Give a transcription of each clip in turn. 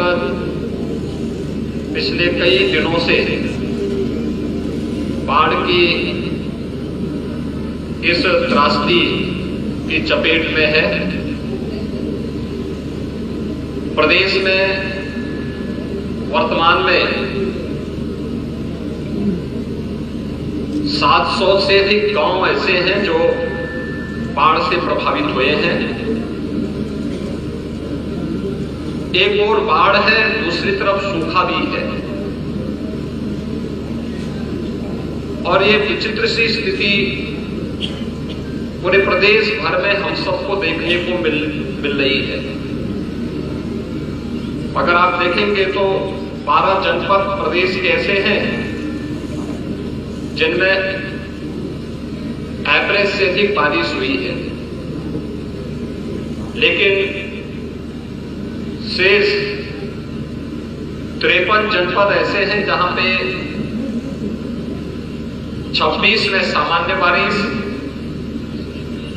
जनपद पिछले कई दिनों से बाढ़ की इस त्रासदी की चपेट में है। प्रदेश में वर्तमान में 700 से अधिक गांव ऐसे हैं जो बाढ़ से प्रभावित हुए हैं। एक और बाढ़ है, दूसरी तरफ सूखा भी है और ये विचित्र सी स्थिति पूरे प्रदेश भर में हम सबको देखने को मिल रही है। अगर आप देखेंगे तो 12 जनपद प्रदेश के ऐसे हैं जिनमें एवरेज से अधिक बारिश हुई है, लेकिन शेष 53 जनपद ऐसे हैं जहां पे 26 में सामान्य बारिश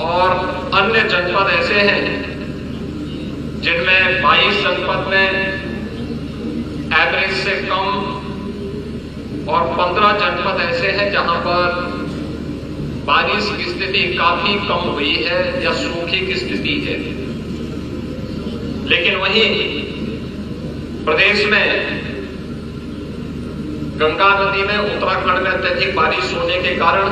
और अन्य जनपद ऐसे हैं जिनमें 22 जनपद में एवरेज से कम और 15 जनपद ऐसे हैं जहां पर बारिश की स्थिति काफी कम हुई है या सूखे की स्थिति है। लेकिन वहीं प्रदेश में गंगा नदी में उत्तराखंड में अत्यधिक बारिश होने के कारण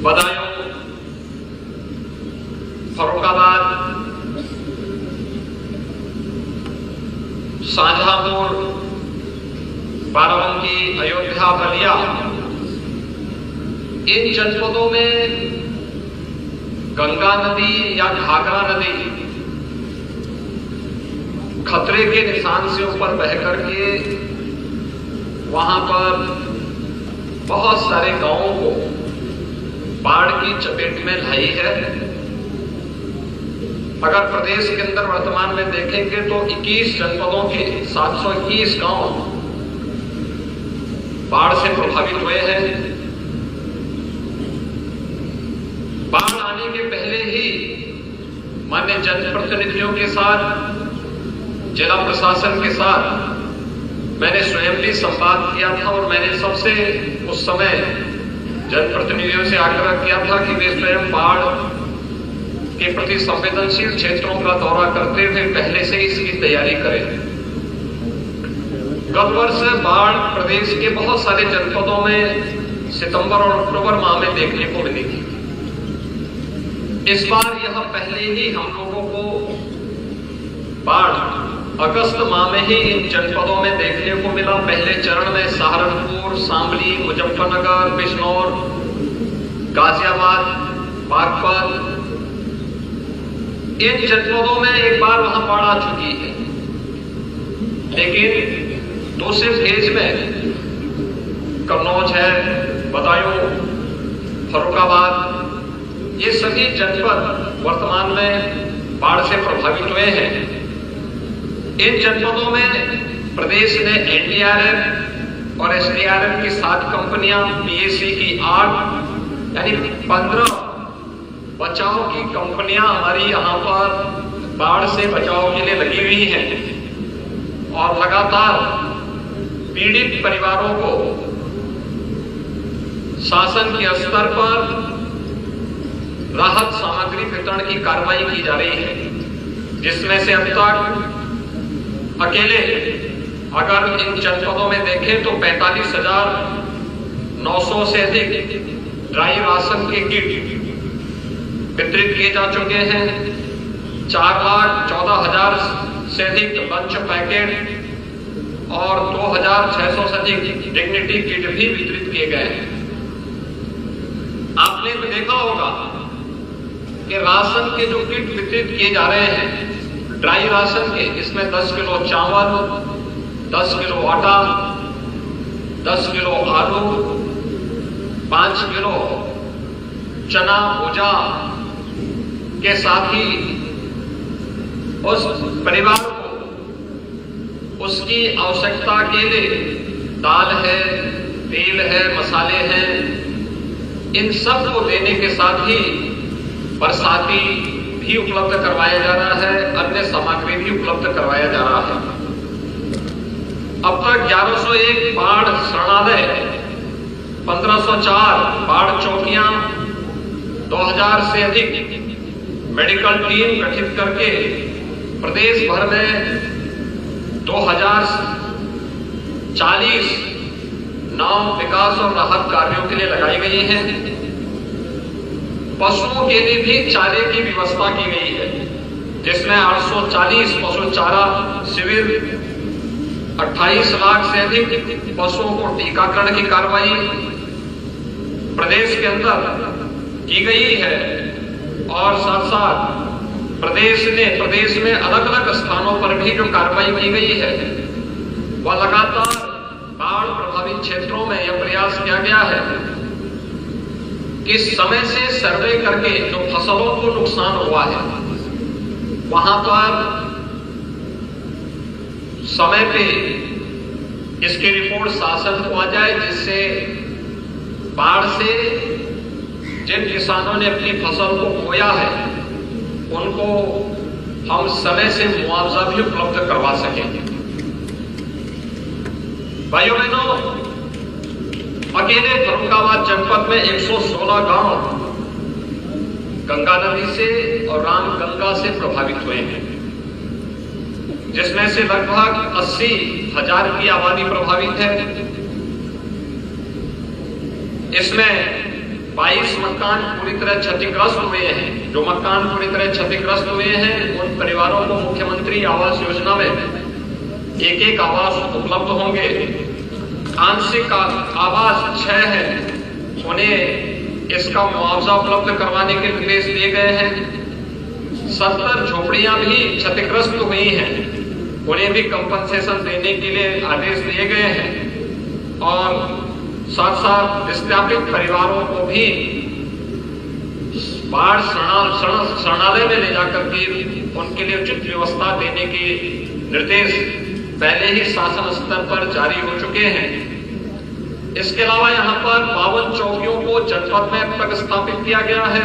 बदायूं, फर्रुखाबाद, शाहजहांपुर, बाराबंकी, अयोध्या, बलिया, इन जनपदों में गंगा नदी या घाघरा नदी खतरे के निशान से ऊपर बह करके वहां पर बहुत सारे गांवों को बाढ़ की चपेट में लाई है। अगर प्रदेश के अंदर वर्तमान में देखेंगे तो 21 जनपदों के 721 गांव बाढ़ से प्रभावित हुए हैं। बाढ़ आने के पहले ही माननीय जनप्रतिनिधियों के साथ, जिला प्रशासन के साथ मैंने स्वयं भी संवाद किया था और मैंने सबसे उस समय जनप्रतिनिधियों से आग्रह किया था कि वे स्वयं बाढ़ के प्रति संवेदनशील क्षेत्रों का दौरा करते हुए पहले से इसकी तैयारी करें। गत वर्ष बाढ़ प्रदेश के बहुत सारे जनपदों में सितंबर और अक्टूबर माह में देखने को मिली थी। इस बार यह पहले ही हम लोगों को बाढ़ अगस्त माह में ही इन जनपदों में देखने को मिला। पहले चरण में सहारनपुर, शामली, मुजफ्फरनगर, बिजनौर, गाजियाबाद, बागपत, इन जनपदों में एक बार वहां बाढ़ आ चुकी है। लेकिन दूसरे फेज में कन्नौज है, बदायूं, फर्रुखाबाद, ये सभी जनपद वर्तमान में बाढ़ से प्रभावित हुए हैं। इन जनपदों में प्रदेश ने एनडीआरएफ और एसडीआरएफ की 7 कंपनियां, पीएसी की 8, यानी 15 बचाव की कंपनियां हमारी यहां पर बाढ़ से बचाव के लिए लगी हुई हैं और लगातार पीड़ित परिवारों को शासन के स्तर पर राहत सामग्री वितरण की कार्रवाई की जा रही है, जिसमें से अब तक अकेले अगर इन जनपदों में देखें तो 45,900 से अधिक ड्राई राशन के किट वितरित किए जा चुके हैं। 4,14,000 से अधिक लंच पैकेट और 2,600 से अधिक डिग्निटी किट भी वितरित किए गए हैं। आपने तो देखा होगा कि राशन के जो किट वितरित किए जा रहे हैं ड्राई राशन के, इसमें 10 किलो चावल, 10 किलो आटा, 10 किलो आलू, 5 किलो चना भुजा के साथ ही उस परिवार को उसकी आवश्यकता के लिए दाल है, तेल है, मसाले हैं, इन सब को देने के साथ ही बरसाती भी उपलब्ध करवाया जा रहा है, अन्य सामग्री भी उपलब्ध करवाया जा रहा है। अब तक 1101 बाढ़ शरणालय, 1504 बाढ़ चौकियां, 2000 से अधिक मेडिकल टीम गठित करके प्रदेश भर में 2040 नाव विकास और राहत कार्यों के लिए लगाई गई हैं। पशुओं के लिए भी चारे की व्यवस्था की गई है, जिसमें 840 पशु चारा शिविर, 28 लाख से अधिक पशुओं को टीकाकरण की कार्रवाई प्रदेश के अंदर की गई है। और साथ साथ प्रदेश में अलग अलग स्थानों पर भी जो कार्रवाई की गई है, वह लगातार बाढ़ प्रभावित क्षेत्रों में यह प्रयास किया गया है कि समय से सर्वे करके जो फसलों को नुकसान हुआ है वहां पर समय पे इसकी रिपोर्ट शासन को आ जाए, जिससे बाढ़ से जिन किसानों ने अपनी फसल को खोया है उनको हम समय से मुआवजा भी उपलब्ध करवा सकेंगे। भाइयों बहनों, अकेले फर्रुखाबाद जनपद में 116 गांव गंगा नदी से और रामगंगा से प्रभावित हुए हैं, जिसमें से लगभग 80,000 की आबादी प्रभावित है। इसमें 22 मकान पूरी तरह क्षतिग्रस्त हुए हैं। जो मकान पूरी तरह क्षतिग्रस्त हुए हैं उन परिवारों को मुख्यमंत्री आवास योजना में एक आवास उपलब्ध होंगे। आंशिक आवास 6 है, उन्हें इसका मुआवजा उपलब्ध करवाने के निर्देश दिए गए हैं। 70 झोपड़ियां भी क्षतिग्रस्त हुई हैं, उन्हें भी कंपनसेशन देने के लिए आदेश दिए गए हैं। और साथ साथ विस्थापित परिवारों को भी बाढ़ शरणालय में ले जाकर के उनके लिए उचित व्यवस्था देने के निर्देश पहले ही शासन स्तर पर जारी हो चुके हैं। इसके अलावा यहाँ पर 52 चौकियों को जनपद में अब तक स्थापित किया गया है।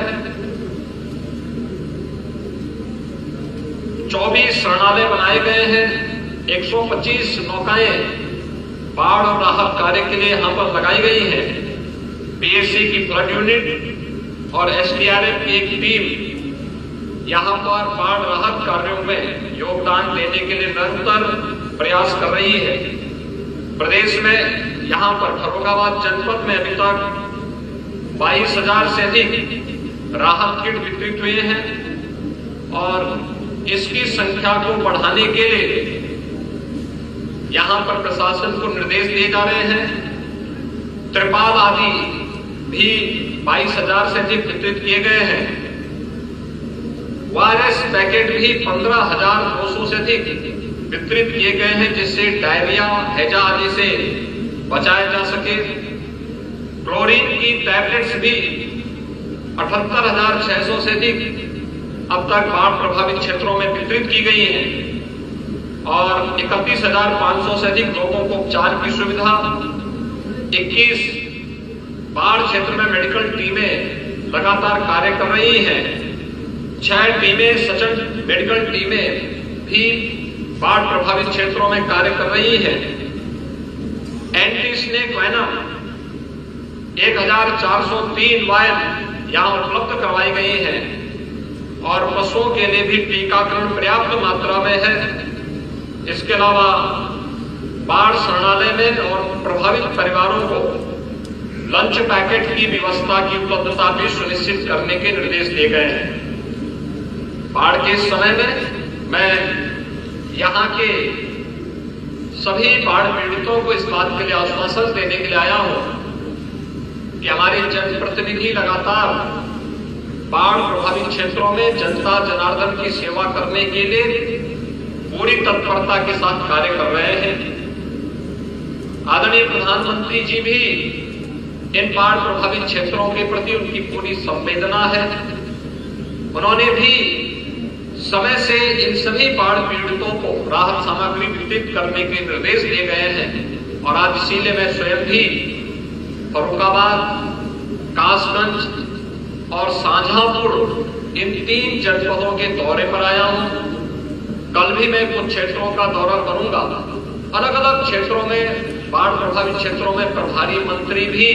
24 शरणालय बनाए गए हैं। 125 नौकाएं बाढ़ और राहत कार्य के लिए यहां पर लगाई गई है। पीएससी की फ्लड यूनिट और एसडीआरएफ की एक टीम यहां पर बाढ़ राहत कार्यों में योगदान देने के लिए निरंतर प्रयास कर रही है। प्रदेश में यहां पर फर्रुखाबाद जनपद में अभी तक 22,000 से अधिक राहत किट वितरित हुए हैं और इसकी संख्या को बढ़ाने के लिए यहां पर प्रशासन को निर्देश दिए जा रहे हैं। त्रिपाल आदि भी 22,000 से अधिक वितरित किए गए हैं। वायरस पैकेट भी 15,200 से अधिक वितरित किए गए हैं, जिससे डायरिया, हैजा आदि से बचाया जा सके। क्लोरीन की टैबलेट्स भी 78,600 से अधिक अब तक बाढ़ प्रभावित क्षेत्रों में वितरित की गई हैं और 31,500 से अधिक लोगों को उपचार की सुविधा। 21 बाढ़ क्षेत्र में मेडिकल टीमें लगातार कार्य कर रही हैं। 6 टीमें सचल मेडिकल टीमें भी बाढ़ प्रभावित क्षेत्रों में कार्य कर रही हैं। एंटी स्नेक वैनम 1,403 वायन यहां उपलब्ध करवाई गई है और पशुओं के लिए भी टीकाकरण पर्याप्त मात्रा में है। इसके अलावा बाढ़ शरणालय में और प्रभावित परिवारों को लंच पैकेट की व्यवस्था की उपलब्धता भी सुनिश्चित करने के निर्देश दिए गए हैं। बाढ़ के समय में मैं यहाँ के सभी बाढ़ पीड़ितों को इस बात के लिए आश्वासन देने के लिए आया हूं कि हमारे जनप्रतिनिधि लगातार बाढ़ प्रभावित क्षेत्रों में जनता जनार्दन की सेवा करने के लिए पूरी तत्परता के साथ कार्य कर रहे हैं। आदरणीय प्रधानमंत्री जी भी इन बाढ़ प्रभावित क्षेत्रों के प्रति उनकी पूरी संवेदना है। उन्होंने भी समय से इन सभी बाढ़ पीड़ितों को राहत सामग्री वितरित करने के निर्देश दिए गए हैं और आज इसीलिए मैं स्वयं भी फर्रुखाबाद, कासगंज और शाहजहांपुर इन 3 जनपदों के दौरे पर आया हूं। कल भी मैं कुछ क्षेत्रों का दौरा करूंगा। अलग अलग क्षेत्रों में, बाढ़ प्रभावित क्षेत्रों में प्रभारी मंत्री भी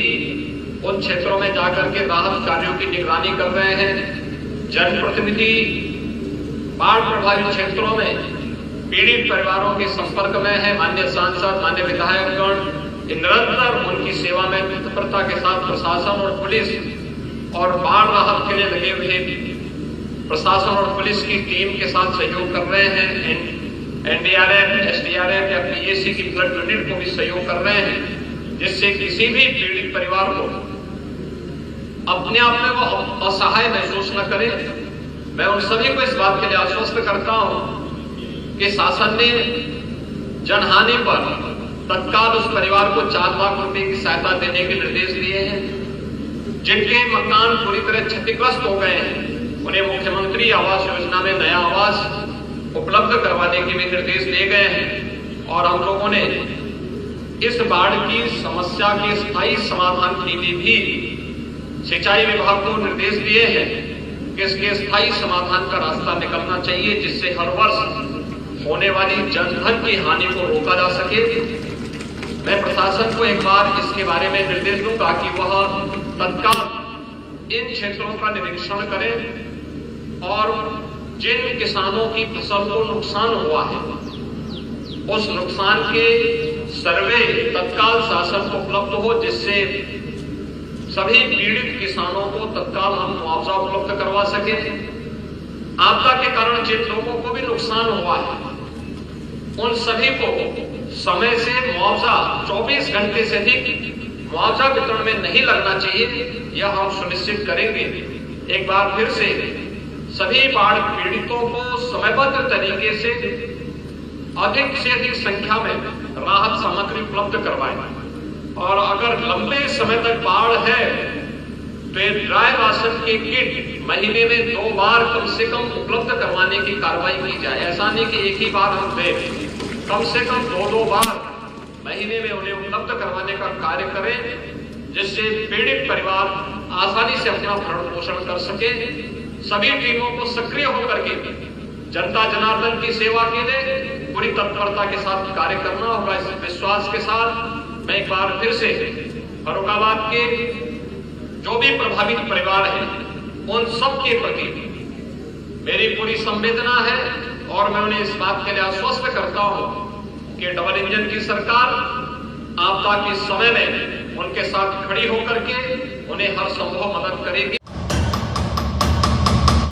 उन क्षेत्रों में जाकर के राहत कार्यों की निगरानी कर रहे हैं। जनप्रतिनिधि बाढ़ प्रभावित क्षेत्रों में पीड़ित परिवारों के संपर्क में है। माननीय सांसद, माननीय विधायकगण निरंतर उनकी सेवा में तत्परता के साथ प्रशासन और पुलिस और बाढ़ राहत के लिए लगे हुए प्रशासन और पुलिस की टीम के साथ सहयोग कर रहे हैं। एनडीआरएफ, एसडीआरएफ या पीएसी की फ्लड यूनिट को भी सहयोग कर रहे हैं, जिससे किसी भी पीड़ित परिवार को अपने आप में वो असहाय महसूस न करे। मैं उन सभी को इस बात के लिए आश्वस्त करता हूं कि शासन ने जनहानि पर तत्काल उस परिवार को 4 लाख रुपए की सहायता देने के निर्देश दिए हैं। जिनके मकान पूरी तरह क्षतिग्रस्त हो गए हैं, उन्हें मुख्यमंत्री आवास योजना में नया आवास उपलब्ध करवाने के भी निर्देश दिए गए हैं। और हम लोगों ने इस बाढ़ की समस्या के स्थायी समाधान के लिए भी सिंचाई विभाग को निर्देश दिए हैं कि इसके स्थायी समाधान का रास्ता निकलना चाहिए, जिससे हर वर्ष होने वाली जनधन की हानि को रोका जा सके। मैं प्रशासन को एक बार इसके बारे में निर्देश दूंगा कि वह तत्काल इन क्षेत्रों का निरीक्षण करें और जिन किसानों की फसल को नुकसान हुआ है, उस नुकसान के सर्वे तत्काल शासन को उपलब्ध हो, जिससे सभी पीड़ित किसानों को तत्काल हम मुआवजा उपलब्ध करवा सके। आपदा के कारण जिन लोगों को भी नुकसान हुआ है, उन सभी को समय से मुआवजा 24 घंटे से अधिक मुआवजा वितरण में नहीं लगना चाहिए, यह हम सुनिश्चित करेंगे। एक बार फिर से सभी बाढ़ पीड़ितों को समयबद्ध तरीके से अधिक संख्या में राहत सामग्री उपलब्ध करवाएं। और अगर लंबे समय तक बाढ़ है तो ड्राई राशन के किट महीने में 2 बार कम से कम उपलब्ध करवाने की कार्रवाई की जाए। ऐसा नहीं कि एक ही बार हम दें, कम से कम 2-2 बार महीने में उन्हें उपलब्ध करवाने का कार्य करें, जिससे पीड़ित परिवार आसानी से अपना भरण पोषण कर सके। सभी टीमों को सक्रिय होकर के जनता जनार्दन की सेवा के लिए पूरी तत्परता के साथ कार्य करना होगा। इस विश्वास के साथ मैं एक बार फिर से फर्रुखाबाद के जो भी प्रभावित परिवार हैं, उन सब के प्रति मेरी पूरी संवेदना है और मैं उन्हें इस बात के लिए आश्वस्त करता हूं कि डबल इंजन की सरकार आपदा के समय में उनके साथ खड़ी होकर के उन्हें हर संभव मदद करेगी।